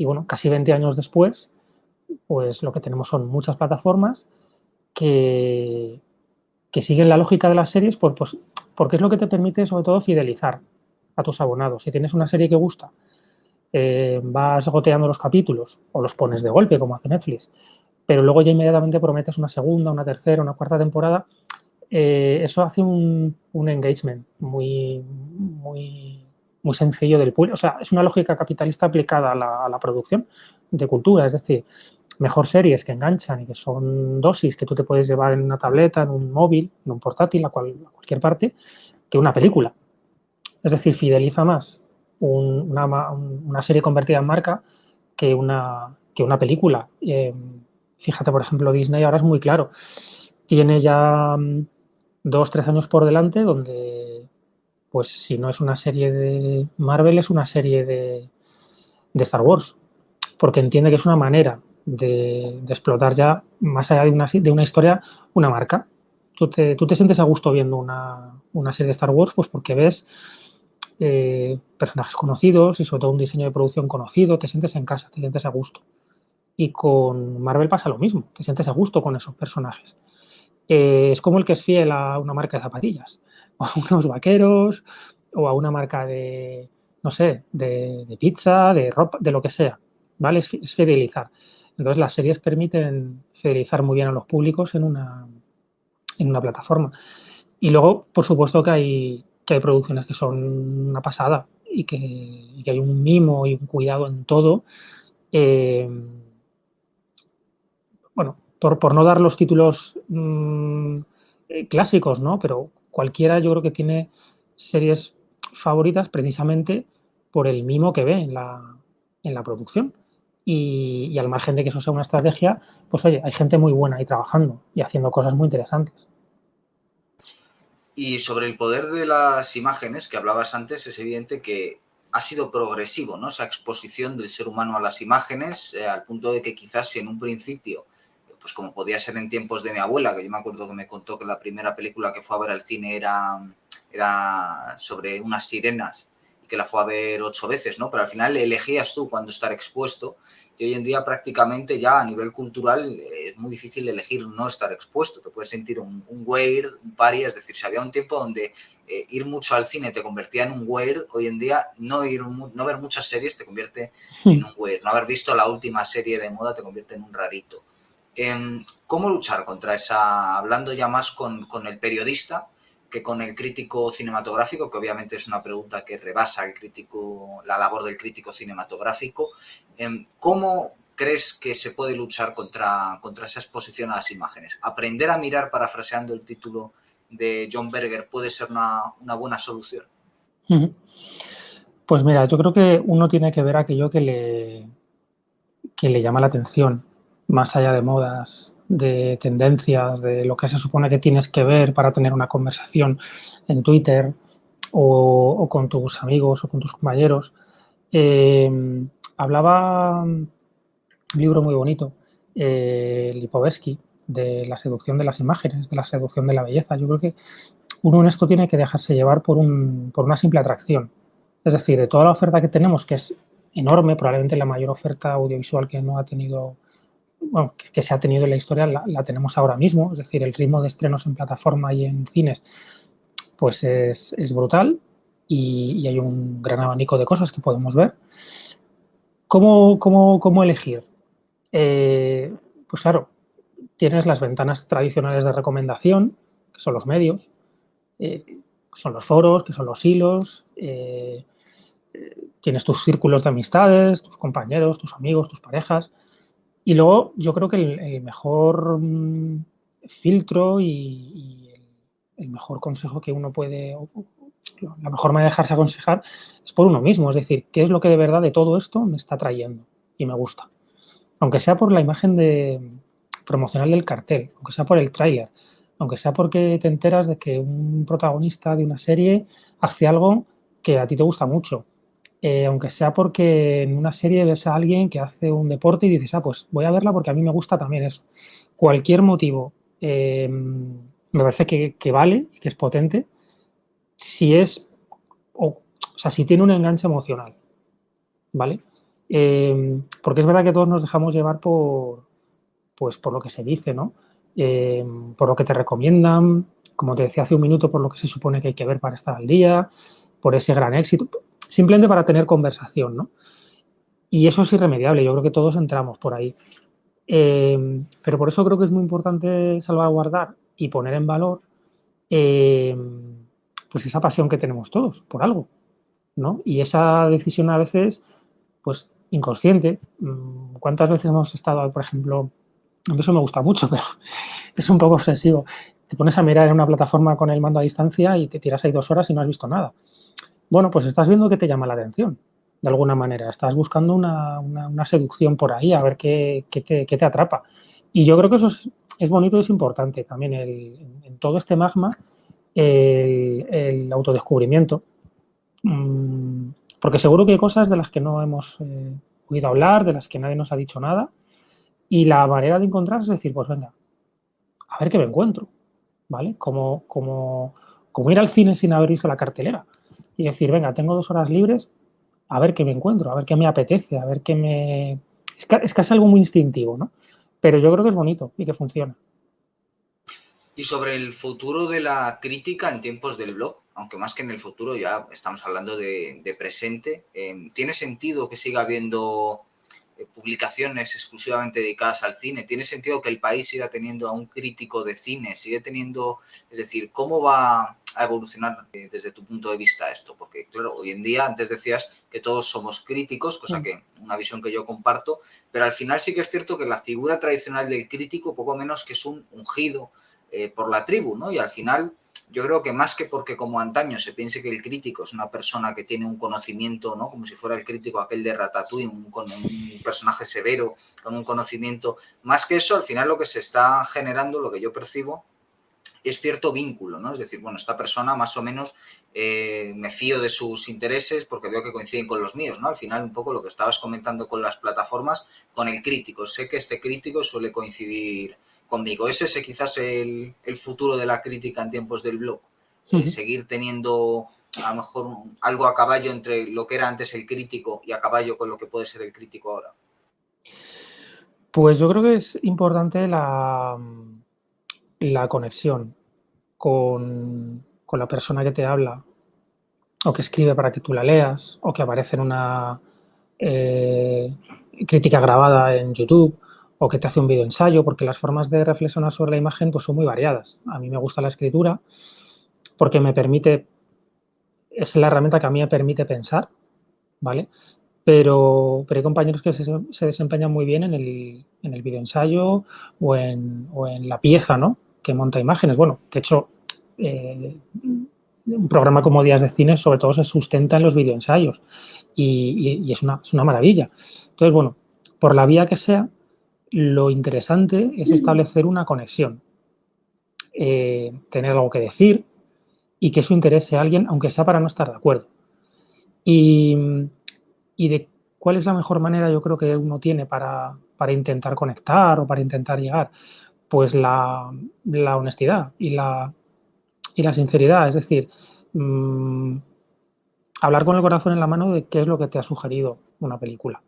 bueno, casi 20 años después, pues lo que tenemos son muchas plataformas que, que siguen la lógica de las series pues, porque es lo que te permite, sobre todo, fidelizar a tus abonados. Si tienes una serie que gusta, vas goteando los capítulos o los pones de golpe, como hace Netflix, pero luego ya inmediatamente prometes una segunda, una tercera, una cuarta temporada, eso hace un engagement muy sencillo del público. O sea, es una lógica capitalista aplicada a la producción de cultura, es decir, mejor series que enganchan y que son dosis que tú te puedes llevar en una tableta, en un móvil, en un portátil, a cualquier parte, que una película. Es decir, fideliza más una serie convertida en marca que una película. Fíjate, por ejemplo, Disney ahora es muy claro. Tiene ya 2, 3 años por delante donde, pues si no es una serie de Marvel, es una serie de Star Wars, porque entiende que es una manera de explotar ya, más allá de una historia, una marca. Tú te sientes a gusto viendo una serie de Star Wars, pues porque ves personajes conocidos y sobre todo un diseño de producción conocido, te sientes en casa, te sientes a gusto. Y con Marvel pasa lo mismo, te sientes a gusto con esos personajes. Es como el que es fiel a una marca de zapatillas, o a unos vaqueros, o a una marca de, no sé, de pizza, de ropa, de lo que sea, ¿vale? Es fidelizar. Entonces las series permiten fidelizar muy bien a los públicos en una plataforma. Y luego, por supuesto, que hay producciones que son una pasada y que hay un mimo y un cuidado en todo. Eh, bueno, por no dar los títulos clásicos, ¿no? Pero cualquiera yo creo que tiene series favoritas precisamente por el mimo que ve en la producción. Y al margen de que eso sea una estrategia, pues oye, hay gente muy buena ahí trabajando y haciendo cosas muy interesantes. Y sobre el poder de las imágenes que hablabas antes, es evidente que ha sido progresivo, ¿no? Esa exposición del ser humano a las imágenes, al punto de que quizás si en un principio, pues como podía ser en tiempos de mi abuela, que yo me acuerdo que me contó que la primera película que fue a ver al cine era sobre unas sirenas y que la fue a ver 8 veces, ¿no? Pero al final elegías tú cuándo estar expuesto y hoy en día prácticamente ya a nivel cultural es muy difícil elegir no estar expuesto. Te puedes sentir un weird, un paria, es decir, si había un tiempo donde ir mucho al cine te convertía en un weird, hoy en día no ver muchas series te convierte en un weird. No haber visto la última serie de moda te convierte en un rarito. ¿Cómo luchar contra esa, hablando ya más con el periodista que con el crítico cinematográfico, que obviamente es una pregunta que rebasa la labor del crítico cinematográfico? ¿Cómo crees que se puede luchar contra esa exposición a las imágenes? ¿Aprender a mirar, parafraseando el título de John Berger, puede ser una buena solución? Pues mira, yo creo que uno tiene que ver aquello que le llama la atención, más allá de modas, de tendencias, de lo que se supone que tienes que ver para tener una conversación en Twitter o con tus amigos o con tus compañeros. Hablaba un libro muy bonito, Lipovetsky, de la seducción de las imágenes, de la seducción de la belleza. Yo creo que uno en esto tiene que dejarse llevar por una simple atracción. Es decir, de toda la oferta que tenemos, que es enorme, probablemente la mayor oferta audiovisual que no ha tenido, bueno, que se ha tenido en la historia, la tenemos ahora mismo. Es decir, el ritmo de estrenos en plataforma y en cines, pues es brutal y hay un gran abanico de cosas que podemos ver. ¿Cómo elegir? Pues claro, tienes las ventanas tradicionales de recomendación, que son los medios, que son los foros, que son los hilos, tienes tus círculos de amistades, tus compañeros, tus amigos, tus parejas. Y luego yo creo que el mejor filtro y el mejor consejo que uno puede, la mejor manera de dejarse aconsejar es por uno mismo. Es decir, ¿qué es lo que de verdad de todo esto me está trayendo y me gusta? Aunque sea por la imagen promocional del cartel, aunque sea por el tráiler, aunque sea porque te enteras de que un protagonista de una serie hace algo que a ti te gusta mucho. Aunque sea porque en una serie ves a alguien que hace un deporte y dices, pues voy a verla porque a mí me gusta también eso. Cualquier motivo me parece que vale y que es potente si es, o sea, si tiene un enganche emocional, ¿vale? Porque es verdad que todos nos dejamos llevar pues, por lo que se dice, ¿no? Por lo que te recomiendan, como te decía hace un minuto, por lo que se supone que hay que ver para estar al día, por ese gran éxito, simplemente para tener conversación, ¿no? Y eso es irremediable, yo creo que todos entramos por ahí. Pero por eso creo que es muy importante salvaguardar y poner en valor eh, pues esa pasión que tenemos todos por algo, ¿no? Y esa decisión a veces, pues inconsciente. ¿Cuántas veces hemos estado, por ejemplo, a mí eso me gusta mucho, pero es un poco obsesivo? Te pones a mirar en una plataforma con el mando a distancia y te tiras ahí 2 horas y no has visto nada. Bueno, pues estás viendo que te llama la atención, de alguna manera. Estás buscando una seducción por ahí, a ver qué te atrapa. Y yo creo que eso es bonito y es importante también en todo este magma, el autodescubrimiento. Porque seguro que hay cosas de las que no hemos oído hablar, de las que nadie nos ha dicho nada. Y la manera de encontrar es decir, pues venga, a ver qué me encuentro, ¿vale? Como ir al cine sin haber visto la cartelera y decir, venga, tengo 2 horas libres, a ver qué me encuentro, a ver qué me apetece, a ver qué me... Es casi algo muy instintivo, ¿no? Pero yo creo que es bonito y que funciona. Y sobre el futuro de la crítica en tiempos del blog, aunque más que en el futuro ya estamos hablando de presente, ¿tiene sentido que siga habiendo publicaciones exclusivamente dedicadas al cine? ¿Tiene sentido que el país siga teniendo a un crítico de cine? ¿Sigue teniendo, es decir, cómo va a evolucionar desde tu punto de vista esto? Porque, claro, hoy en día, antes decías que todos somos críticos, cosa que una visión que yo comparto, pero al final sí que es cierto que la figura tradicional del crítico, poco menos que es un ungido por la tribu, ¿no? Y al final yo creo que más que porque como antaño se piense que el crítico es una persona que tiene un conocimiento, ¿no? Como si fuera el crítico aquel de Ratatouille, un personaje severo, con un conocimiento, más que eso, al final lo que se está generando, lo que yo percibo, es cierto vínculo, ¿no? Es decir, bueno, esta persona más o menos me fío de sus intereses porque veo que coinciden con los míos, ¿no? Al final un poco lo que estabas comentando con las plataformas, con el crítico. Sé que este crítico suele coincidir conmigo. ¿Es ese quizás el futuro de la crítica en tiempos del blog? Seguir teniendo a lo mejor algo a caballo entre lo que era antes el crítico y a caballo con lo que puede ser el crítico ahora. Pues yo creo que es importante la conexión con la persona que te habla o que escribe para que tú la leas o que aparece en una eh, crítica grabada en YouTube o que te hace un video ensayo, porque las formas de reflexionar sobre la imagen pues, son muy variadas. A mí me gusta la escritura porque me permite, es la herramienta que a mí me permite pensar, ¿vale? Pero hay compañeros que se desempeñan muy bien en el videoensayo o en la pieza, ¿no? Que monta imágenes. Bueno, de hecho, un programa como Días de Cine sobre todo se sustenta en los videoensayos y es una maravilla. Entonces, bueno, por la vía que sea, lo interesante es establecer una conexión, tener algo que decir y que eso interese a alguien, aunque sea para no estar de acuerdo. Y, y de cuál es la mejor manera, yo creo que uno tiene para intentar conectar o para intentar llegar, pues la honestidad y la sinceridad, es decir, mmm, hablar con el corazón en la mano de qué es lo que te ha sugerido una película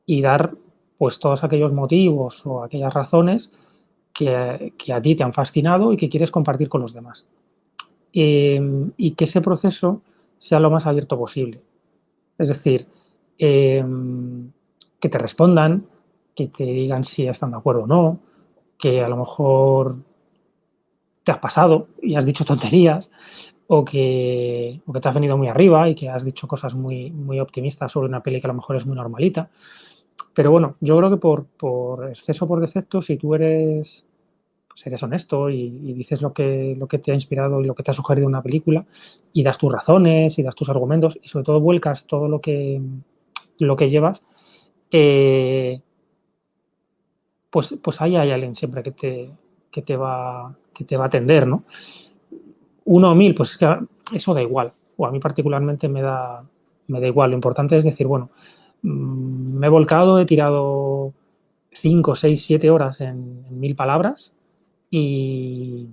y dar pues todos aquellos motivos o aquellas razones que a ti te han fascinado y que quieres compartir con los demás. Y que ese proceso sea lo más abierto posible. Es decir, que te respondan, que te digan si están de acuerdo o no, que a lo mejor te has pasado y has dicho tonterías, o que te has venido muy arriba y que has dicho cosas muy, muy optimistas sobre una peli que a lo mejor es muy normalita. Pero bueno, yo creo que por exceso, por defecto, si tú pues eres honesto y dices lo que te ha inspirado y lo que te ha sugerido una película y das tus razones y das tus argumentos y sobre todo vuelcas todo lo que llevas, pues ahí hay alguien siempre que te va a atender, ¿no? 1 o 1000, pues es que eso da igual, o a mí particularmente me da igual. Lo importante es decir, bueno, me he volcado, he tirado 5, 6, 7 horas en 1000 palabras y,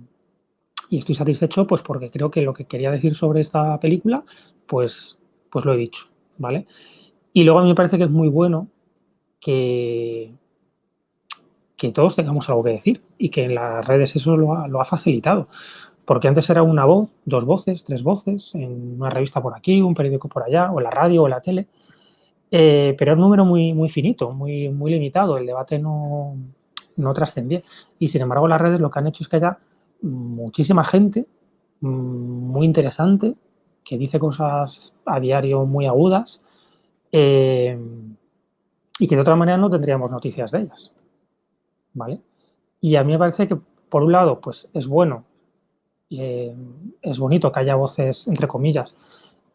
y estoy satisfecho pues porque creo que lo que quería decir sobre esta película, pues, pues lo he dicho, ¿vale? Y luego a mí me parece que es muy bueno que, que todos tengamos algo que decir y que en las redes eso lo ha facilitado. Porque antes era una voz, 2 voces, 3 voces, en una revista por aquí, un periódico por allá, o en la radio o en la tele, pero era un número muy, muy finito, muy, muy limitado, el debate no trascendía. Y sin embargo las redes lo que han hecho es que haya muchísima gente muy interesante, que dice cosas a diario muy agudas, eh, y que de otra manera no tendríamos noticias de ellas, ¿vale? Y a mí me parece que, por un lado, pues es bueno, eh, es bonito que haya voces, entre comillas,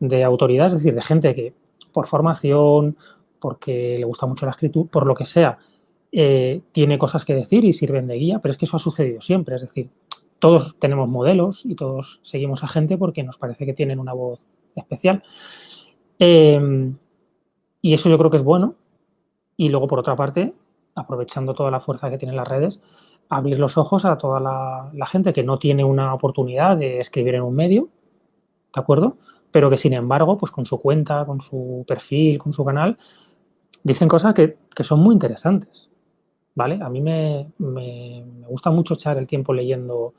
de autoridad, es decir, de gente que por formación, porque le gusta mucho la escritura, por lo que sea, tiene cosas que decir y sirven de guía, pero es que eso ha sucedido siempre, es decir, todos tenemos modelos y todos seguimos a gente porque nos parece que tienen una voz especial. Eh, y eso yo creo que es bueno. Y luego, por otra parte, aprovechando toda la fuerza que tienen las redes, abrir los ojos a toda la gente que no tiene una oportunidad de escribir en un medio, ¿de acuerdo? Pero que, sin embargo, pues con su cuenta, con su perfil, con su canal, dicen cosas que son muy interesantes, ¿vale? A mí me gusta mucho echar el tiempo leyendo,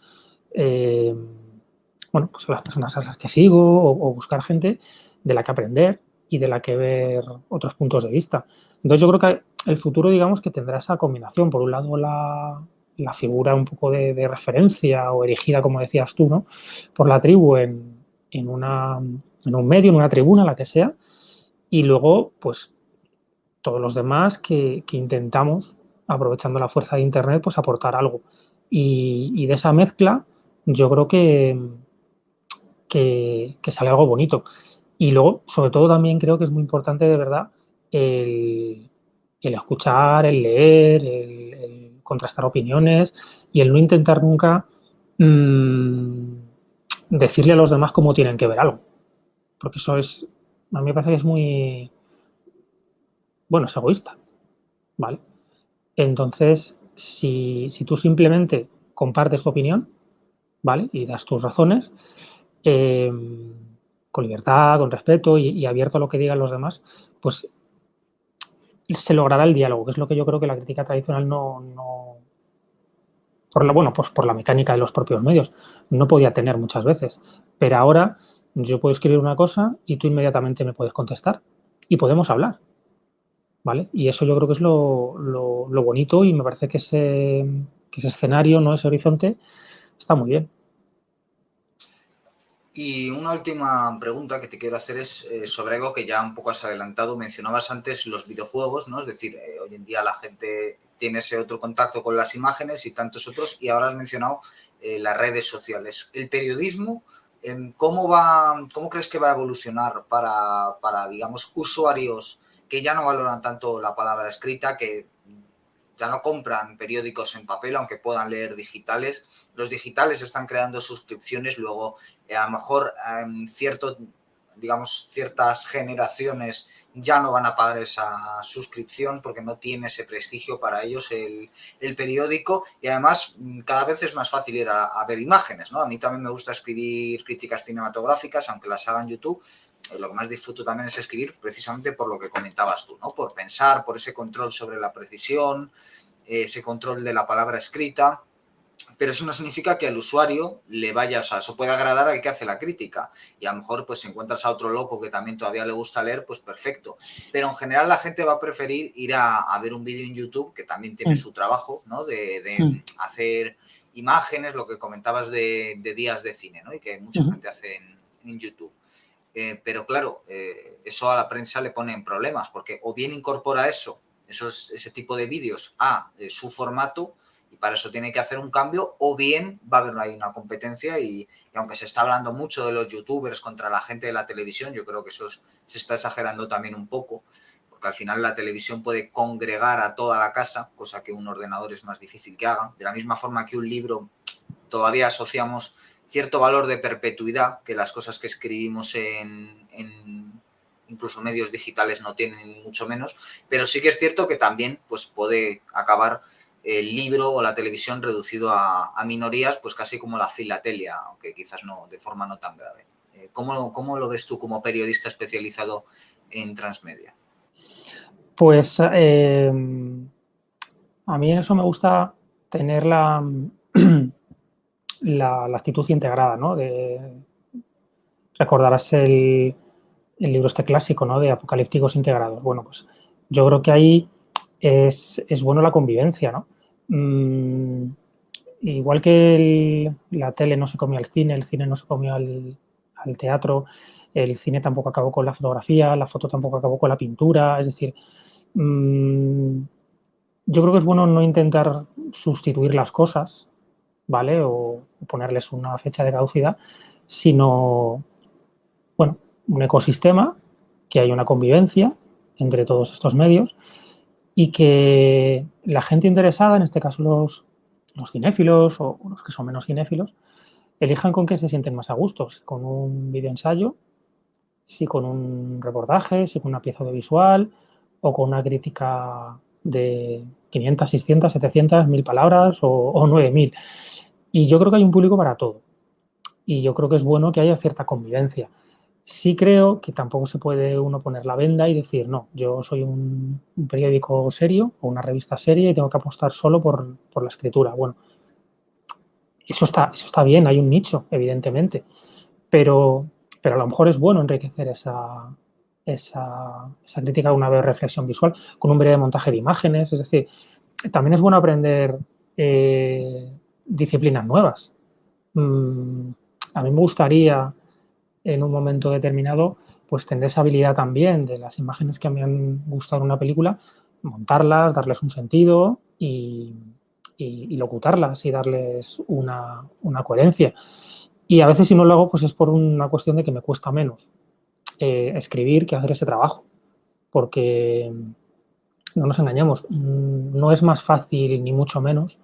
eh, bueno, pues las personas a las que sigo o buscar gente de la que aprender y de la que ver otros puntos de vista. Entonces yo creo que el futuro, digamos, que tendrá esa combinación. Por un lado, la figura un poco de referencia o erigida, como decías tú, ¿no? Por la tribu en un medio, en una tribuna, la que sea, y luego, pues, todos los demás que intentamos, aprovechando la fuerza de Internet, pues aportar algo. Y de esa mezcla, yo creo que sale algo bonito. Y luego, sobre todo, también creo que es muy importante, de verdad, el, el escuchar, el leer, el contrastar opiniones y el no intentar nunca mmm, decirle a los demás cómo tienen que ver algo. Porque eso es, a mí me parece que es muy, bueno, es egoísta, ¿vale? Entonces, si tú simplemente compartes tu opinión, ¿vale? Y das tus razones, eh, con libertad, con respeto y abierto a lo que digan los demás, pues se logrará el diálogo, que es lo que yo creo que la crítica tradicional no por la, bueno, pues por la mecánica de los propios medios, no podía tener muchas veces. Pero ahora yo puedo escribir una cosa y tú inmediatamente me puedes contestar y podemos hablar, ¿vale? Y eso yo creo que es lo bonito y me parece que ese escenario, ¿no? Ese horizonte está muy bien. Y una última pregunta que te quiero hacer es sobre algo que ya un poco has adelantado. Mencionabas antes los videojuegos, ¿no? Es decir, hoy en día la gente tiene ese otro contacto con las imágenes y tantos otros, y ahora has mencionado las redes sociales. El periodismo, ¿cómo crees que va a evolucionar para, digamos, usuarios que ya no valoran tanto la palabra escrita, que ya no compran periódicos en papel, aunque puedan leer digitales? Los digitales están creando suscripciones, luego a lo mejor digamos, ciertas generaciones ya no van a pagar esa suscripción porque no tiene ese prestigio para ellos el periódico, y además cada vez es más fácil ir a ver imágenes, ¿no? A mí también me gusta escribir críticas cinematográficas, aunque las haga en YouTube. Lo que más disfruto también es escribir, precisamente por lo que comentabas tú, ¿no? Por pensar, por ese control sobre la precisión, ese control de la palabra escrita. Pero eso no significa que al usuario le vaya, o sea, eso puede agradar al que hace la crítica, y a lo mejor pues si encuentras a otro loco que también todavía le gusta leer, pues perfecto. Pero en general la gente va a preferir ir a ver un vídeo en YouTube, que también tiene Mm, su trabajo, ¿no? mm, Hacer imágenes, lo que comentabas de días de cine, ¿no? Y que mucha mm, gente hace en YouTube. Pero claro, eso a la prensa le pone en problemas, porque o bien incorpora ese tipo de vídeos a su formato, y para eso tiene que hacer un cambio, o bien va a haber ahí una competencia, y aunque se está hablando mucho de los youtubers contra la gente de la televisión, yo creo que se está exagerando también un poco, porque porque al final la televisión puede congregar a toda la casa, cosa que un ordenador es más difícil que haga. De la misma forma que un libro todavía asociamos cierto valor de perpetuidad que las cosas que escribimos en incluso medios digitales no tienen, mucho menos, pero sí que es cierto que también pues, puede acabar el libro o la televisión reducido a minorías, pues casi como la filatelia, aunque quizás no, de forma no tan grave. ¿Cómo lo ves tú como periodista especializado en transmedia? Pues a mí en eso me gusta tener la actitud integrada, ¿no? Recordarás el libro este clásico, ¿no? De apocalípticos integrados. Bueno, pues yo creo que ahí es bueno la convivencia, ¿no? Igual que la tele no se comió al cine, el cine no se comió al teatro, el cine tampoco acabó con la fotografía, la foto tampoco acabó con la pintura, es decir, yo creo que es bueno no intentar sustituir las cosas, ¿vale? O ponerles una fecha de caducidad, sino, bueno, un ecosistema, que haya una convivencia entre todos estos medios y que la gente interesada, en este caso los cinéfilos o los que son menos cinéfilos, elijan con qué se sienten más a gusto, si con un videoensayo, si con un reportaje, si con una pieza audiovisual o con una crítica de 500, 600, 700, 1000 palabras o 9000. Y yo creo que hay un público para todo. Y yo creo que es bueno que haya cierta convivencia. Sí creo que tampoco se puede uno poner la venda y decir, no, yo soy un periódico serio o una revista seria y tengo que apostar solo por la escritura. Bueno, eso está bien, hay un nicho, evidentemente, pero, pero a lo mejor es bueno enriquecer esa crítica con una breve reflexión visual, con un breve montaje de imágenes, es decir, también es bueno aprender disciplinas nuevas. A mí me gustaría en un momento determinado pues tener esa habilidad también de las imágenes que me han gustado en una película, montarlas, darles un sentido y locutarlas y darles una coherencia. Y a veces si no lo hago pues es por una cuestión de que me cuesta menos escribir que hacer ese trabajo, porque no nos engañemos, no es más fácil ni mucho menos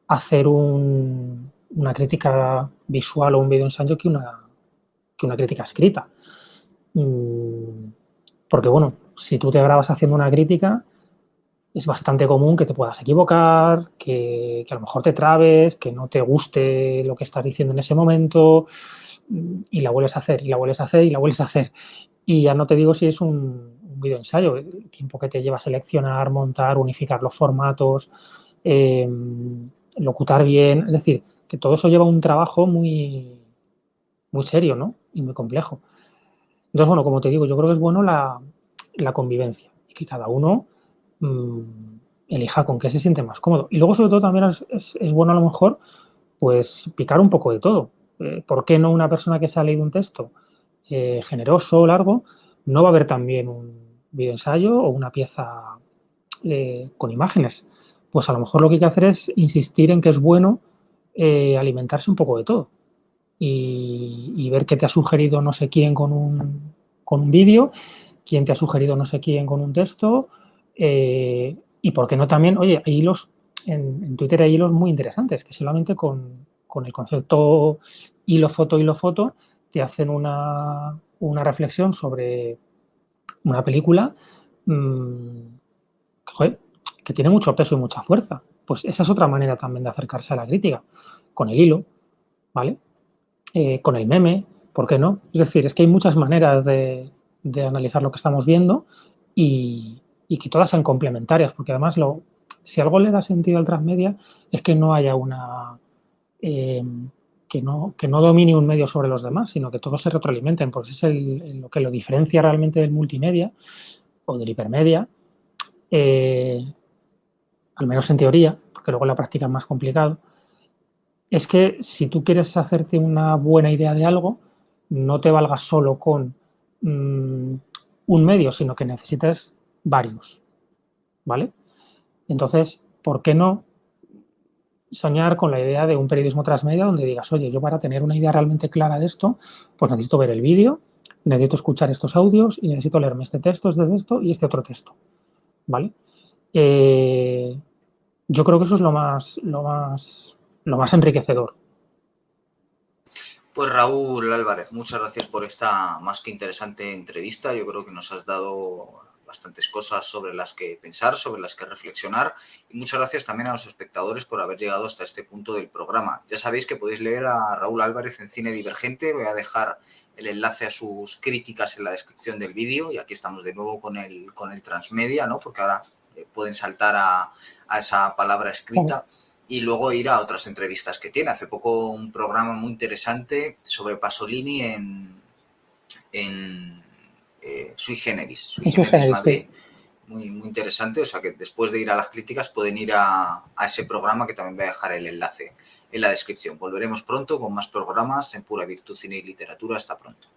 hacer una crítica visual o un videoensayo que una crítica escrita. Porque, bueno, si tú te grabas haciendo una crítica, es bastante común que te puedas equivocar, que a lo mejor te trabes, que no te guste lo que estás diciendo en ese momento, y la vuelves a hacer, y la vuelves a hacer, y la vuelves a hacer. Y ya no te digo si es un videoensayo, el tiempo que te lleva a seleccionar, montar, unificar los formatos, locutar bien, es decir, que todo eso lleva un trabajo muy serio, ¿no? Y muy complejo. Entonces, bueno, como te digo, yo creo que es bueno la convivencia y que cada uno mm, elija con qué se siente más cómodo. Y luego, sobre todo, también es bueno a lo mejor, pues, picar un poco de todo. ¿Por qué no una persona que se ha leído un texto generoso, largo, no va a ver también un videoensayo o una pieza con imágenes? Pues a lo mejor lo que hay que hacer es insistir en que es bueno alimentarse un poco de todo y ver qué te ha sugerido no sé quién con un vídeo, quién te ha sugerido no sé quién con un texto, y por qué no también, oye, hay hilos, en Twitter hay hilos muy interesantes, que solamente con el concepto hilo foto, te hacen una reflexión sobre una película joder, que tiene mucho peso y mucha fuerza. Pues esa es otra manera también de acercarse a la crítica, con el hilo, ¿vale? Con el meme, ¿por qué no? Es decir, es que hay muchas maneras de analizar lo que estamos viendo y que todas sean complementarias, porque además si algo le da sentido al transmedia es que no haya eh, que no domine un medio sobre los demás, sino que todos se retroalimenten, porque es lo que lo diferencia realmente del multimedia o del hipermedia, eh, al menos en teoría, porque luego en la práctica es más complicado, es que si tú quieres hacerte una buena idea de algo, no te valgas solo con un medio, sino que necesitas varios, ¿vale? Entonces, ¿por qué no soñar con la idea de un periodismo transmedia donde digas, oye, yo para tener una idea realmente clara de esto, pues necesito ver el vídeo, necesito escuchar estos audios y necesito leerme este texto y este otro texto, ¿vale? Yo creo que eso es lo más enriquecedor. Pues Raúl Álvarez, muchas gracias por esta más que interesante entrevista. Yo creo que nos has dado bastantes cosas sobre las que pensar, sobre las que reflexionar, y muchas gracias también a los espectadores por haber llegado hasta este punto del programa. Ya sabéis que podéis leer a Raúl Álvarez en Cine Divergente. Voy a dejar el enlace a sus críticas en la descripción del vídeo, y aquí estamos de nuevo con el transmedia, ¿no? Porque ahora pueden saltar a esa palabra escrita. Y luego ir a otras entrevistas que tiene. Hace poco un programa muy interesante sobre Pasolini en Sui Generis. Sui Sui Generis generis, sí. Madrid. Muy, muy interesante. O sea que después de ir a las críticas pueden ir a ese programa, que también voy a dejar el enlace en la descripción. Volveremos pronto con más programas en Pura Virtud, Cine y Literatura. Hasta pronto.